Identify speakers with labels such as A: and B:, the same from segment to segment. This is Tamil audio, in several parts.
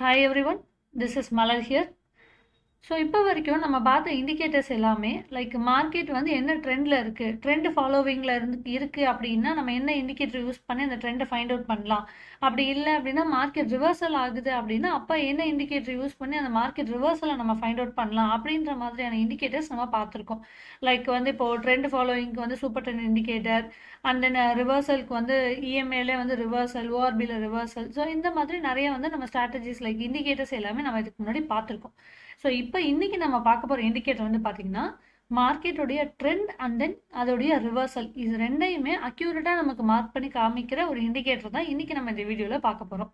A: Hi everyone, this is Malal here. So இப்போ வரைக்கும் நம்ம பார்த்த இண்டிகேட்டர்ஸ் எல்லாமே லைக் மார்க்கெட் வந்து என்ன ட்ரெண்டில் இருக்குது, ட்ரெண்ட் ஃபாலோவிங்கில் இருக்குது அப்படின்னா நம்ம என்ன இண்டிகேட்டர் யூஸ் பண்ணி அந்த ட்ரெண்டை ஃபைண்ட் அவுட் பண்ணலாம். அப்படி இல்லை அப்படின்னா மார்க்கெட் ரிவர்சல் ஆகுது அப்படின்னா அப்போ என்ன இண்டிகேட்டர் யூஸ் பண்ணி அந்த மார்க்கெட் ரிவர்சலை நம்ம ஃபைண்ட் அவுட் பண்ணலாம் அப்படின்ற மாதிரியான இண்டிகேட்டர்ஸ் நம்ம பார்த்துருக்கோம். லைக் வந்து இப்போது ட்ரெண்ட் ஃபாலோவிங்க்கு வந்து super trend indicator, and then ரிவர்சலுக்கு வந்து இஎம்ஏல வந்து ரிவர்சல், ஓஆர்பியில் ரிவர்சல். ஸோ இந்த மாதிரி நிறைய வந்து நம்ம ஸ்ட்ராட்டஜிஸ் லைக் இண்டிகேட்டர்ஸ் எல்லாமே நம்ம இதுக்கு முன்னாடி பார்த்துருக்கோம். ஸோ இப்போ இன்னைக்கு நம்ம பார்க்க போகிற இண்டிகேட்டர் வந்து பார்த்தீங்கன்னா மார்க்கெட்டுடைய ட்ரெண்ட் அண்ட் தென் அதோடைய ரிவர்சல், இது ரெண்டையுமே அக்யூரேட்டாக நமக்கு மார்க் பண்ணி காமிக்கிற ஒரு இண்டிகேட்டர் தான் இன்னைக்கு நம்ம இந்த வீடியோவில் பார்க்க போகிறோம்.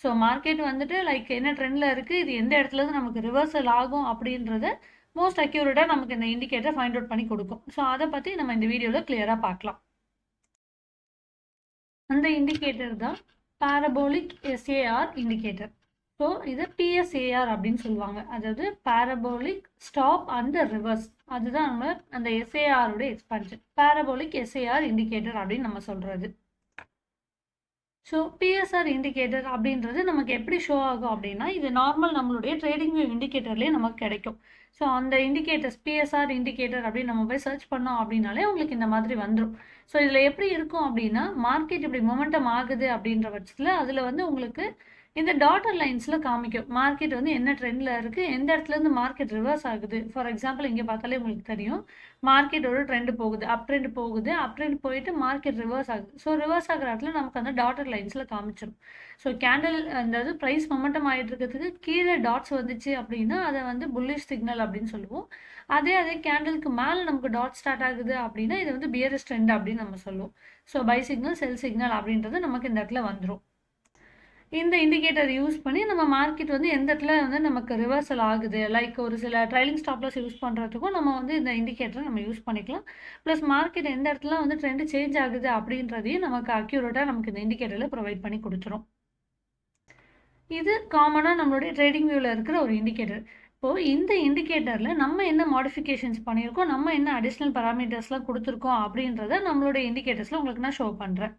A: ஸோ மார்க்கெட் வந்துட்டு லைக் என்ன ட்ரெண்டில் இருக்குது, இது எந்த இடத்துல இருந்து நமக்கு ரிவர்சல் ஆகும் அப்படின்றத மோஸ்ட் அக்யூரேட்டாக நமக்கு இந்த இண்டிகேட்டர் ஃபைண்ட் அவுட் பண்ணி கொடுக்கும். ஸோ அதை பற்றி நம்ம இந்த வீடியோவில் கிளியராக பார்க்கலாம். அந்த இண்டிகேட்டர் தான் பாரபோலிக் எஸ்ஏஆர் இண்டிகேட்டர். ஸோ இது பிஎஸ்ஏஆர் அப்படின்னு சொல்லுவாங்க, அதாவது பாரபோலிக் ஸ்டாப் அண்ட் ரிவர்ஸ். அதுதான் நம்ம அந்த எஸ்ஏஆரோட எக்ஸ்பான்ஷன், பாரபோலிக் எஸ்ஏஆர் இண்டிகேட்டர் அப்படின்னு நம்ம சொல்கிறது. ஸோ பிஎஸ்ஆர் இண்டிகேட்டர் அப்படின்றது நமக்கு எப்படி ஷோ ஆகும் அப்படின்னா, இது நார்மல் நம்மளுடைய ட்ரேடிங் வியூ இண்டிகேட்டர்லேயே நமக்கு கிடைக்கும். ஸோ அந்த இண்டிகேட்டர்ஸ் பிஎஸ்ஆர் இண்டிகேட்டர் அப்படின்னு நம்ம போய் சர்ச் பண்ணோம் அப்படின்னாலே உங்களுக்கு இந்த மாதிரி வந்துடும். ஸோ இதில் எப்படி இருக்கும் அப்படின்னா, மார்க்கெட் இப்படி மொமெண்டம் ஆகுது அப்படின்ற பட்சத்தில் அதில் வந்து உங்களுக்கு இந்த டாட்டர் லைன்ஸில் காமிக்கும் மார்க்கெட் வந்து என்ன ட்ரெண்டில் இருக்குது, எந்த இடத்துலேருந்து மார்க்கெட் ரிவர்ஸ் ஆகுது. ஃபார் எக்ஸாம்பிள் இங்கே பார்த்தாலே உங்களுக்கு தெரியும், மார்க்கெட்டோட ட்ரெண்ட் போகுது, அப் ட்ரெண்ட் போகுது, அப் ட்ரெண்ட் போயிட்டு மார்க்கெட் ரிவர்ஸ் ஆகுது. ஸோ ரிவர்ஸ் ஆகிற இடத்துல நமக்கு அந்த டாட்டர் லைன்ஸில் காமிச்சிடும். ஸோ கேண்டில் அதாவது ப்ரைஸ் மொமெண்டம் ஆகிட்டு இருக்கிறதுக்கு கீழே டாட்ஸ் வந்துச்சு அப்படின்னா அதை வந்து புல்லிஷ் சிக்னல் அப்படின்னு சொல்லுவோம். அதே கேண்டிலுக்கு மேலே நமக்கு டாட் ஸ்டார்ட் ஆகுது அப்படின்னா இது வந்து பியரிஷ் ட்ரெண்ட் அப்படின்னு நம்ம சொல்லுவோம். So by signal, sell signal அப்படின்றது நமக்கு இந்த இடத்துல வந்துடும். இந்த இண்டிகேட்டர் யூஸ் பண்ணி நம்ம மார்க்கெட் வந்து எந்த இடத்துல வந்து நமக்கு ரிவர்சல் ஆகுது, லைக் ஒரு சில ட்ரைலிங் ஸ்டாப்லாஸ் யூஸ் பண்ணுறதுக்கும் நம்ம வந்து இந்த இண்டிகேட்டரை நம்ம யூஸ் பண்ணிக்கலாம். ப்ளஸ் மார்க்கெட் எந்த இடத்துல வந்து ட்ரெண்ட் சேஞ்ச் ஆகுது அப்படின்றதையும் நமக்கு அக்யூரேட்டாக நமக்கு இந்த இண்டிகேட்டரில் ப்ரொவைட் பண்ணி கொடுத்துரும். இது காமனாக நம்மளுடைய ட்ரேடிங் வியூவில் இருக்கிற ஒரு இண்டிகேட்டர். இப்போது இந்த இண்டிகேட்டரில் நம்ம என்ன மாடிஃபிகேஷன்ஸ் பண்ணியிருக்கோம், நம்ம என்ன அடிஷ்னல் பராமீட்டர்ஸ்லாம் கொடுத்துருக்கோம் அப்படின்றத நம்மளுடைய இண்டிகேட்டர்ஸில் உங்களுக்கு நான் ஷோ பண்ணுறேன்.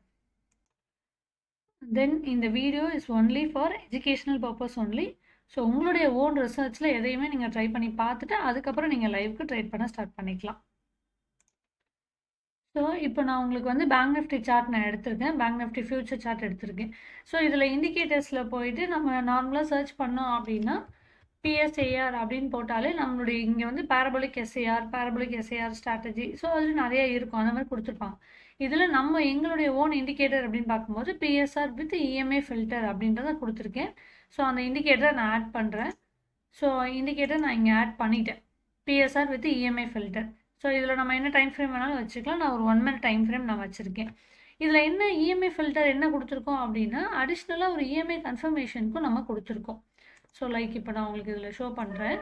A: Then இந்த video is only for educational purpose only. So உங்களுடைய ஓன் ரிசர்ச்சில் எதையுமே நீங்கள் ட்ரை பண்ணி பார்த்துட்டு அதுக்கப்புறம் நீங்கள் லைவுக்கு ட்ரேட் பண்ண ஸ்டார்ட் பண்ணிக்கலாம். ஸோ இப்போ நான் உங்களுக்கு வந்து பேங்க் நிஃப்டி சார்ட் நான் எடுத்திருக்கேன், பேங்க் நிஃப்டி ஃபியூச்சர் சார்ட் எடுத்திருக்கேன். ஸோ இதில் இண்டிகேட்டர்ஸில் போயிட்டு நம்ம நார்மலாக சர்ச் பண்ணோம் அப்படின்னா பிஎஸ்ஏஆர் அப்படின்னு போட்டாலே நம்மளுடைய இங்கே வந்து பாரபோலிக் எஸ்ஏஆர் ஸ்ட்ராட்டஜி, ஸோ அதில் நிறைய இருக்கும், அந்த மாதிரி கொடுத்துருப்பாங்க. இதில் நம்ம எங்களுடைய ஓன் இண்டிகேட்டர் அப்படின்னு பார்க்கும்போது பிஎஸ்ஆர் வித் இஎம்ஏ ஃபில்டர் அப்படின்றத கொடுத்துருக்கேன். ஸோ அந்த இண்டிகேட்டரை நான் ஆட் பண்ணுறேன். ஸோ இண்டிகேட்டர் நான் இங்கே ஆட் பண்ணிட்டேன், PSR with EMA filter. So இதில் நம்ம என்ன டைம் ஃப்ரேம் வேணாலும் வச்சுக்கலாம், நான் ஒரு 1 minute டைம் ஃப்ரேம் நான் வச்சுருக்கேன். இதில் என்ன இஎம்ஏ ஃபில்டர் என்ன கொடுத்துருக்கோம் அப்படின்னா, அடிஷ்னலாக ஒரு இஎம்ஏ கன்ஃபர்மேஷனுக்கும் நம்ம கொடுத்துருக்கோம். ஸோ லைக் இப்போ நான் உங்களுக்கு இதில் ஷோ பண்ணுறேன்.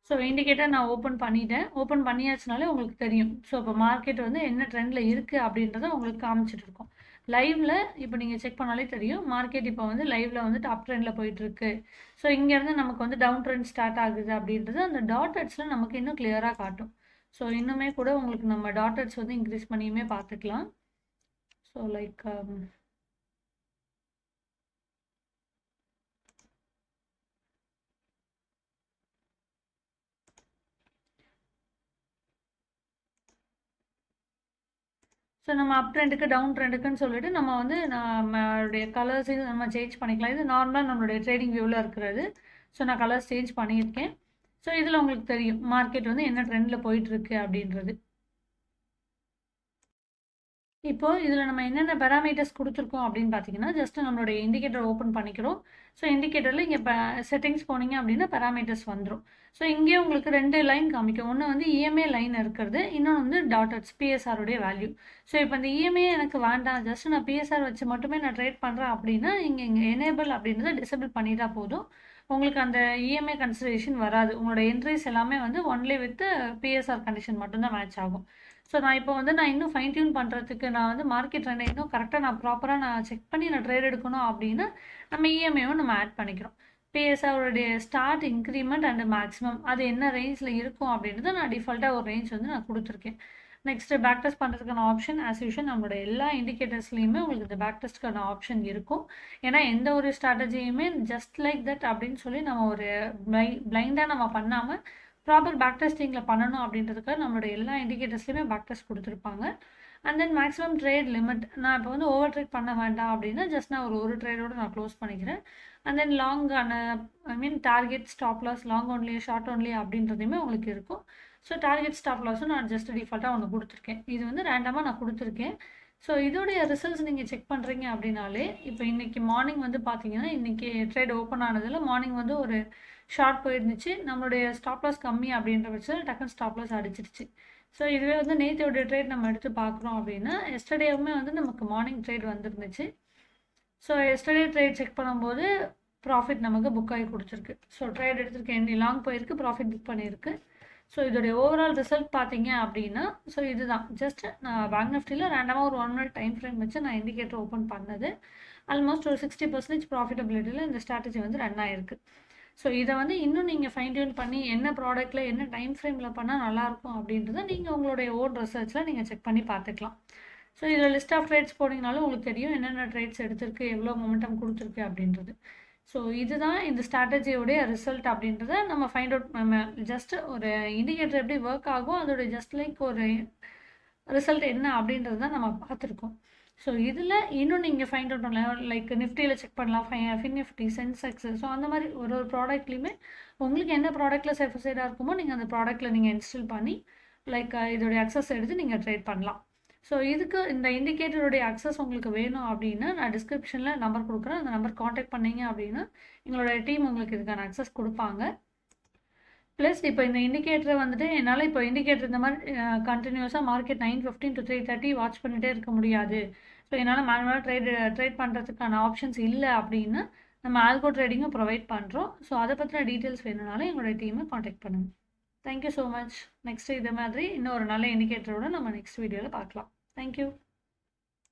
A: ஸோ இண்டிகேட்டர் நான் ஓப்பன் பண்ணிட்டேன், ஓப்பன் பண்ணியாச்சுனாலே உங்களுக்கு தெரியும். ஸோ இப்போ மார்க்கெட் வந்து என்ன ட்ரெண்டில் இருக்குது அப்படின்றத உங்களுக்கு காமிச்சிட்டு இருக்கோம் லைவில். இப்போ நீங்கள் செக் பண்ணாலே தெரியும், மார்க்கெட் இப்போ வந்து லைவில் வந்து டாப் ட்ரெண்டில் போயிட்டுருக்கு. ஸோ இங்கேருந்து நமக்கு வந்து டவுன் ட்ரெண்ட் ஸ்டார்ட் ஆகுது அப்படின்றது அந்த டாட்டட்ஸில் நமக்கு இன்னும் கிளியராக காட்டும். ஸோ இன்னுமே கூட உங்களுக்கு நம்ம டாட்டட்ஸ் வந்து இன்க்ரீஸ் பண்ணியுமே பார்த்துக்கலாம். ஸோ லைக் ஸோ நம்ம அப் ட்ரெண்டுக்கு டவுன் ட்ரெண்டுக்குன்னு சொல்லிட்டு நம்ம வந்து நம்மளுடைய கலர்ஸையும் நம்ம சேஞ்ச் பண்ணிக்கலாம். இது நார்மலாக நம்மளுடைய ட்ரேடிங் வியூவில் இருக்கிறது. ஸோ நான் கலர்ஸ் சேஞ்ச் பண்ணியிருக்கேன். ஸோ இதில் உங்களுக்கு தெரியும் மார்க்கெட் வந்து என்ன ட்ரெண்டில் போயிட்டுருக்கு அப்படின்றது. இப்போது இதில் நம்ம என்னென்ன பேராமீட்டர்ஸ் கொடுத்துருக்கோம் அப்படின்னு பார்த்தீங்கன்னா, ஜஸ்ட்டு நம்மளுடைய இண்டிகேட்டர் ஓப்பன் பண்ணிக்கிறோம். ஸோ இண்டிகேட்டரில் இங்கே செட்டிங்ஸ் போனீங்க அப்படின்னா பேராமீட்டர்ஸ் வந்துடும். ஸோ இங்கே உங்களுக்கு 2 லைன் காமிக்கும், ஒன்று வந்து இஎம்ஏ லைன் இருக்கிறது, இன்னொன்று வந்து டாட்டட்ஸ் பிஎஸ்ஆருடைய வேல்யூ. ஸோ இப்போ இந்த இஎம்ஏ எனக்கு வேண்டாம், ஜஸ்ட் நான் பிஎஸ்ஆர் வச்சு மட்டுமே நான் ட்ரேட் பண்ணுறேன் அப்படின்னா இங்கே எனேபிள் அப்படின்றத டிசபிள் பண்ணிட்டா போதும், உங்களுக்கு அந்த இஎம்ஏ கன்சிடரேஷன் வராது. உங்களோட என்ட்ரிஸ் எல்லாமே வந்து ஒன்லி வித் பிஎஸ்ஆர் கண்டிஷன் மட்டும்தான் மேட்ச் ஆகும். ஸோ நான் இப்போ வந்து நான் இன்னும் ஃபைன் டியூன் பண்ணுறதுக்கு நான் வந்து மார்க்கெட் ட்ரெண்டை இன்னும் கரெக்டாக நான் ப்ராப்பராக நான் செக் பண்ணி நான் ட்ரேட் எடுக்கணும் அப்படின்னா நம்ம இஎம்ஐவும் நம்ம ஆட் பண்ணிக்கிறோம். பிஎஸ்ஆருடைய ஸ்டார்ட், இன்க்ரிமெண்ட் அண்ட் மேக்ஸிமம் அது என்ன ரேஞ்சில் இருக்கும் அப்படின்றத நான் டிஃபால்ட்டாக ஒரு ரேஞ்ச் வந்து நான் கொடுத்துருக்கேன். நெக்ஸ்ட்டு பேக் டெஸ்ட் பண்ணுறதுக்கான ஆப்ஷன் ஆஸ் யூஷுவல் நம்மளோட எல்லா இண்டிகேட்டர்ஸ்லையுமே உங்களுக்கு இந்த பேக் டெஸ்ட்டுக்கான ஆப்ஷன் இருக்கும். ஏன்னா எந்த ஒரு ஸ்ட்ராட்டஜியுமே ஜஸ்ட் லைக் தட் அப்படின்னு சொல்லி நம்ம ஒரு பிளைண்டாக நம்ம பண்ணாமல் ப்ராப்பர் பேக் டெஸ்டிங்கில் பண்ணணும் அப்படின்றதுக்காக நம்மளோட எல்லா இண்டிகேட்டர்ஸ்லையுமே பேக் டெஸ்ட் கொடுத்துருப்பாங்க. And then maximum trade limit நான் இப்போ வந்து ஓவர் ட்ரேட் பண்ண வேண்டாம் அப்படின்னா ஜஸ்ட் நான் ஒரு ட்ரேடோட நான் க்ளோஸ் பண்ணிக்கிறேன். அண்ட் தென் லாங்கான target stop loss long only short only அப்படின்றதையுமே உங்களுக்கு இருக்கும். ஸோ டார்கெட் ஸ்டாப் லாஸும் நான் ஜஸ்ட் டிஃபால்ட்டாக ஒன்று கொடுத்துருக்கேன். இது வந்து ரேண்டமாக நான் கொடுத்துருக்கேன். ஸோ இதோடைய ரிசல்ட்ஸ் நீங்கள் செக் பண்ணுறீங்க அப்படின்னாலே இப்போ இன்றைக்கி மார்னிங் வந்து பார்த்தீங்கன்னா இன்றைக்கி ட்ரேட் ஓப்பன் ஆனதில் மார்னிங் வந்து ஒரு ஷார்ட் போயிருந்துச்சு. நம்மளுடைய ஸ்டாப் லாஸ் கம்மி அப்படின்ற பட்சத்தில் டக்குன்னு ஸ்டாப் லாஸ் அடிச்சிருச்சு. ஸோ இதுவே வந்து நேற்றோடைய ட்ரேட் நம்ம எடுத்து பார்க்குறோம் அப்படின்னா எஸ்டர்டேவுமே வந்து நமக்கு மார்னிங் ட்ரேட் வந்துருந்துச்சு. ஸோ எஸ்டர்டே ட்ரேட் செக் பண்ணும்போது ப்ராஃபிட் நமக்கு புக் ஆகி கொடுத்துருக்கு. ஸோ ட்ரேட் எடுத்துருக்கு லாங் போயிருக்கு, ப்ராஃபிட் புக் பண்ணியிருக்கு. ஸோ இதோடைய ஓவரால் ரிசல்ட் பார்த்தீங்க அப்படின்னா ஸோ இதுதான் ஜஸ்ட் நான் பேங்க் நிஃப்டியில் ரேண்டமாக ஒரு 1 minute டைம் ஃப்ரேம் வச்சு நான் இண்டிகேட்டர் ஓப்பன் பண்ணது. ஆல்மோஸ்ட் ஒரு 60% ப்ராஃபிட்டபிலிட்டியில் இந்த ஸ்ட்ராட்டஜி வந்து ரன் ஆகிருக்கு. ஸோ இதை வந்து இன்னும் நீங்கள் ஃபைன் டியூன் பண்ணி என்ன ப்ராடக்ட்டில் என்ன டைம் ஃப்ரேமில் பண்ணால் நல்லாயிருக்கும் அப்படின்றத நீங்கள் உங்களுடைய ஓன் ரிசர்ச்சில் நீங்கள் செக் பண்ணி பார்த்துக்கலாம். ஸோ இதில் லிஸ்ட் ஆஃப் ட்ரேட்ஸ் போனீங்கனாலும் உங்களுக்கு தெரியும் என்னென்ன ட்ரேட்ஸ் எடுத்திருக்கு, எவ்வளோ மொமெண்டம் கொடுத்துருக்கு அப்படின்றது. ஸோ இதுதான் இந்த ஸ்ட்ராட்டஜியோடைய ரிசல்ட் அப்படின்றத நம்ம ஃபைண்ட் அவுட் நம்ம ஜஸ்ட் ஒரு இண்டிகேட்டர் எப்படி ஒர்க் ஆகும் அதோட ஜஸ்ட் லைக் ஒரு ரிசல்ட் என்ன அப்படின்றது தான் நம்ம பார்த்துருக்கோம். ஸோ இதில் இன்னும் நீங்கள் ஃபைண்ட் அவுட் பண்ணலாம். லைக் நிஃப்டியில் செக் பண்ணலாம், ஃபின் நிஃப்டி, சென்செக்ஸ். ஸோ அந்த மாதிரி ஒரு ப்ராடக்ட்லேயுமே உங்களுக்கு என்ன ப்ராடக்ட்டில் சேஃபர் இருக்குமோ நீங்கள் அந்த ப்ராடக்ட்டில் நீங்கள் இன்ஸ்டால் பண்ணி லைக் இதோடைய அக்சஸ் எடுத்து நீங்கள் ட்ரேட் பண்ணலாம். ஸோ இதுக்கு இந்த இண்டிகேட்டருடைய அக்சஸ் உங்களுக்கு வேணும் அப்படின்னா நான் டிஸ்கிரிப்ஷனில் நம்பர் கொடுக்குறேன். அந்த நம்பர் காண்டாக்ட் பண்ணிங்க அப்படின்னா எங்களோட டீம் உங்களுக்கு இதுக்கான அக்சஸ் கொடுப்பாங்க. ப்ளஸ் இப்போ இந்த இண்டிகேட்டரை வந்துட்டு என்னால் இப்போ இண்டிகேட்டர் இந்த மாதிரி கண்டினியூஸாக மார்க்கெட் 9:15 to 3:30 வாட்ச் பண்ணிகிட்டே இருக்க முடியாது. ஸோ என்னால் மேனுவலாக ட்ரேட் பண்ணுறதுக்கான ஆப்ஷன்ஸ் இல்லை அப்படின்னா நம்ம ஆல்கோ ட்ரேடிங்கும் ப்ரொவைட் பண்ணுறோம். ஸோ அதை பற்றின டீட்டெயில்ஸ் வேணும்னாலும் எங்களோட டீமை காண்டாக்ட் பண்ணுங்கள். Thank you so much. நெக்ஸ்ட் இது மாதிரி இன்னும் ஒரு நல்ல இண்டிகேட்டரோட நம்ம நெக்ஸ்ட் வீடியோவில் பார்க்கலாம். தேங்க்யூ.